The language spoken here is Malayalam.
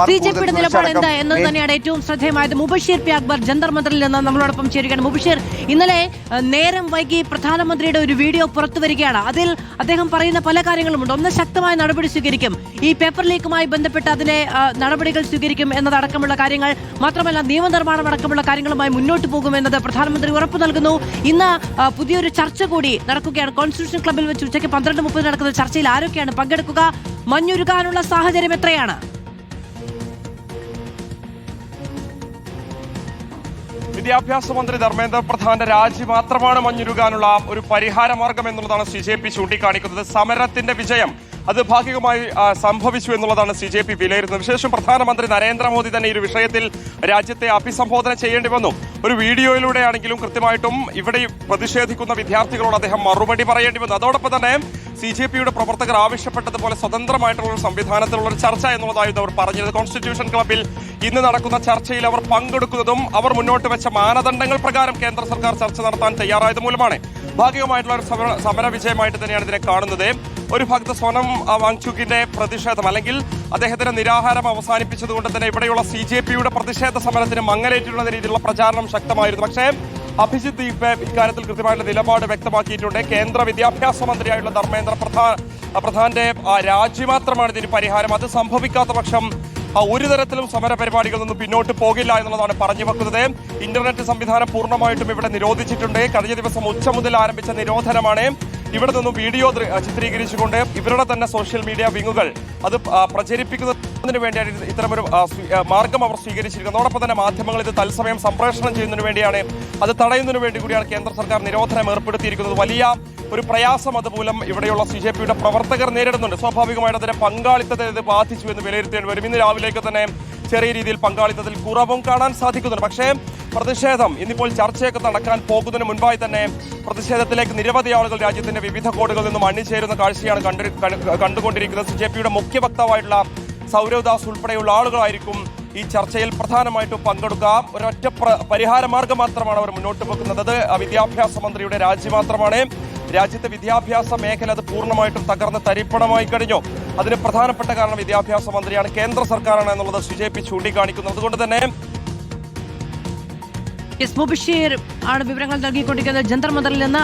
ബിജെപിയുടെ നിലപാട് എന്താ എന്നത് തന്നെയാണ് ഏറ്റവും ശ്രദ്ധേയമായത്. മുബഷീർ പി അക്ബർ ജന്തർ മന്ദിറിൽ നിന്ന് നമ്മളോടൊപ്പം ചേരുകയാണ്. മുബഷീർ, ഇന്നലെ നേരം വൈകി പ്രധാനമന്ത്രിയുടെ ഒരു വീഡിയോ പുറത്തു വരികയാണ്. അതിൽ അദ്ദേഹം പറയുന്ന പല കാര്യങ്ങളുമുണ്ട്. ഒന്ന്, ശക്തമായ നടപടി സ്വീകരിക്കും, ഈ പേപ്പർ ലീക്കുമായി ബന്ധപ്പെട്ട് അതിലെ നടപടികൾ സ്വീകരിക്കും എന്നതടക്കമുള്ള കാര്യങ്ങൾ, മാത്രമല്ല നിയമനിർമ്മാണം അടക്കമുള്ള കാര്യങ്ങളുമായി മുന്നോട്ട് പോകുമെന്നത് പ്രധാനമന്ത്രി ഉറപ്പു നൽകുന്നു. ഇന്ന് പുതിയൊരു ചർച്ച കൂടി നടക്കുകയാണ്. കോൺസ്റ്റിറ്റ്യൂഷൻ ക്ലബ്ബിൽ വെച്ച് ഉച്ചയ്ക്ക് 12:30 നടക്കുന്ന ചർച്ചയിൽ ആരൊക്കെയാണ് പങ്കെടുക്കുക? മഞ്ഞുരുകാനുള്ള സാഹചര്യം എത്രയാണ്? വിദ്യാഭ്യാസ മന്ത്രി ധർമ്മേന്ദ്ര പ്രധാന്റെ രാജി മാത്രമാണ് മഞ്ഞുരുകാനുള്ള ഒരു പരിഹാര മാർഗം എന്നുള്ളതാണ് CJP ചൂണ്ടിക്കാണിക്കുന്നത്. സമരത്തിന്റെ വിജയം അത് ഭാഗികമായി സംഭവിച്ചു എന്നുള്ളതാണ് CJP വിലയിരുത്തുന്നത്. വിശേഷം പ്രധാനമന്ത്രി നരേന്ദ്രമോദി തന്നെ ഈ ഒരു വിഷയത്തിൽ രാജ്യത്തെ അഭിസംബോധന ചെയ്യേണ്ടി വന്നു. ഒരു വീഡിയോയിലൂടെയാണെങ്കിലും കൃത്യമായിട്ടും ഇവിടെ പ്രതിഷേധിക്കുന്ന വിദ്യാർത്ഥികളോട് അദ്ദേഹം മറുപടി പറയേണ്ടി വന്നു. അതോടൊപ്പം തന്നെ CJPയുടെ പ്രവർത്തകർ ആവശ്യപ്പെട്ടതുപോലെ സ്വതന്ത്രമായിട്ടുള്ള ഒരു സംവിധാനത്തിലുള്ള ഒരു ചർച്ച എന്നുള്ളതായിരുന്നു അവർ പറഞ്ഞത്. കോൺസ്റ്റിറ്റ്യൂഷൻ ക്ലബ്ബിൽ ഇന്ന് നടക്കുന്ന ചർച്ചയിൽ അവർ പങ്കെടുക്കുന്നതും അവർ മുന്നോട്ട് വെച്ച മാനദണ്ഡങ്ങൾ പ്രകാരം കേന്ദ്ര സർക്കാർ ചർച്ച നടത്താൻ തയ്യാറായത് മൂലമാണ്. ഭാഗികമായിട്ടുള്ള ഒരു സമര വിജയമായിട്ട് തന്നെയാണ് ഇതിനെ കാണുന്നത്. ഒരു ഭാഗത്ത് സോനം വാങ്ചുക്കിന്റെ പ്രതിഷേധം അല്ലെങ്കിൽ അദ്ദേഹത്തിന്റെ നിരാഹാരം അവസാനിപ്പിച്ചതുകൊണ്ട് തന്നെ ഇവിടെയുള്ള CJPയുടെ പ്രതിഷേധ സമരത്തിന് മങ്ങലേറ്റുള്ള രീതിയിലുള്ള പ്രചാരണം ശക്തമായിരുന്നു. പക്ഷേ അഭിജിത്ത് ഇക്കാര്യത്തിൽ കൃത്യമായിട്ടുള്ള നിലപാട് വ്യക്തമാക്കിയിട്ടുണ്ട്. കേന്ദ്ര വിദ്യാഭ്യാസ മന്ത്രിയായുള്ള ധർമ്മേന്ദ്ര പ്രധാന്റെ രാജി മാത്രമാണ് ഇതിന് പരിഹാരം. അത് സംഭവിക്കാത്ത പക്ഷം ഒരു തരത്തിലും സമര പരിപാടികളിൽ നിന്നും പിന്നോട്ട് പോകില്ല എന്നുള്ളതാണ് പറഞ്ഞു വെക്കുന്നത്. ഇന്റർനെറ്റ് സംവിധാനം പൂർണ്ണമായിട്ടും ഇവിടെ നിരോധിച്ചിട്ടുണ്ട്. കഴിഞ്ഞ ദിവസം ഉച്ച മുതൽ ആരംഭിച്ച നിരോധനമാണ്. ഇവിടെ നിന്നും വീഡിയോ ചിത്രീകരിച്ചുകൊണ്ട് ഇവരുടെ തന്നെ സോഷ്യൽ മീഡിയ വിങ്ങുകൾ അത് പ്രചരിപ്പിക്കുന്നതിന് വേണ്ടിയാണ് ഇത്തരമൊരു മാർഗം അവർ സ്വീകരിച്ചിരിക്കുന്നത്. അതോടൊപ്പം തന്നെ മാധ്യമങ്ങൾ ഇത് തത്സമയം സംപ്രേഷണം ചെയ്യുന്നതിന് വേണ്ടിയാണ്, അത് തടയുന്നതിന് വേണ്ടി കൂടിയാണ് കേന്ദ്ര സർക്കാർ നിരോധനം ഏർപ്പെടുത്തിയിരിക്കുന്നത്. വലിയ ഒരു പ്രയാസം അതുമൂലം ഇവിടെയുള്ള CJPയുടെ പ്രവർത്തകർ നേരിടുന്നുണ്ട്. സ്വാഭാവികമായിട്ട് അതിന്റെ പങ്കാളിത്തത്തെ ഇത് ബാധിച്ചു എന്ന് വിലയിരുത്തേണ്ടി വരും. ഇന്ന് രാവിലേക്ക് തന്നെ ചെറിയ രീതിയിൽ പങ്കാളിത്തത്തിൽ കുറവും കാണാൻ സാധിക്കുന്നുണ്ട്. പക്ഷേ പ്രതിഷേധം ഇന്നിപ്പോൾ ചർച്ചയൊക്കെ നടക്കാൻ പോകുന്നതിന് മുൻപായി തന്നെ പ്രതിഷേധത്തിലേക്ക് നിരവധി ആളുകൾ രാജ്യത്തിന്റെ വിവിധ കോണുകളിൽ നിന്നും അണിചേരുന്ന കാഴ്ചയാണ് കണ്ടുകൊണ്ടിരിക്കുന്നത്. CJPയുടെ മുഖ്യ വക്താവായിട്ടുള്ള സൗരവ് ദാസ് ഉൾപ്പെടെയുള്ള ആളുകളായിരിക്കും ഈ ചർച്ചയിൽ പ്രധാനമായിട്ടും പങ്കെടുക്കുക. ഒരൊറ്റ പരിഹാര മാർഗം മാത്രമാണ് അവർ മുന്നോട്ട് വെക്കുന്നത്. അത് വിദ്യാഭ്യാസ മന്ത്രിയുടെ രാജി മാത്രമാണ്. രാജ്യത്തെ വിദ്യാഭ്യാസ മേഖല അത് പൂർണ്ണമായിട്ടും തകർന്ന് തരിപ്പണമായി കഴിഞ്ഞു. അതിന് പ്രധാനപ്പെട്ട കാരണം വിദ്യാഭ്യാസ മന്ത്രിയാണ്, കേന്ദ്ര സർക്കാരാണ് എന്നുള്ളത് CJP ചൂണ്ടിക്കാണിക്കുന്നു. അതുകൊണ്ട് തന്നെ മുബഷീർ ആണ് വിവരങ്ങൾ നൽകിക്കൊണ്ടിരിക്കുന്നത് ജന്തർ മന്ദിറിൽ നിന്ന്.